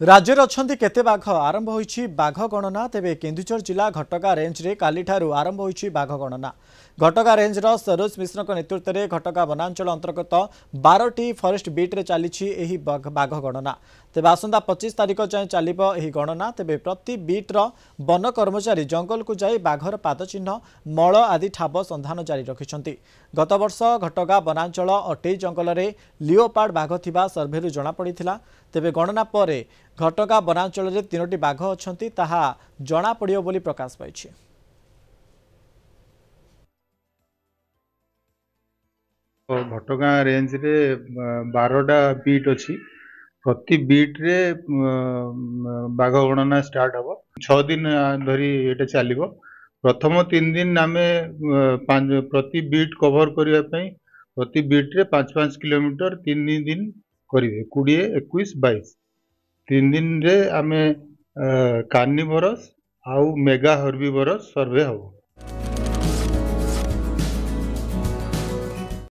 राज्यर अछंती केते बाघ आरंभ होईछि बाघ गणना तेबे केन्दुझर जिला घटका रेंज रे कालीठारू आरंभ होईछि बाघ गणना। घटका रेंज रो सरोज मिश्र नेतृत्व में घटका वनांचल अंतर्गत 12टी फरेस्ट बीट रे चली बाघ गणना। तेबे आसंता 25 तारिख जाए चलिबो एही गणना। तेबे प्रति बीट रो वन कर्मचारी जंगल को जाई बाघर पादचिन्ह मल आदि ठाब संधान जारी रखिछंती। गत वर्ष घटका वनांचल अटेई जंगल रे लिओपार्ड बाघ थिबा सर्भेरु जना पड़िथिला। तेबे गणना परे घटका वनांचल रे 3टी बाघ अछंती ताहा जना पड़ियो बोली प्रकाश पाइछि। घटगाँ रेंज रे 12टा बीट अच्छी। प्रति बीट रे बाघ गणना स्टार्ट हम 6 दिन धरी ये चलो। प्रथम 3 दिन आम प्रति बीट कवर करने प्रति बीट रे 5-5 किलोमीटर 3 दिन करेंगे 20, 21, 22 3 दिन रे आम कार्निवरस आउ मेगा हर्बिवरस सर्वे हम।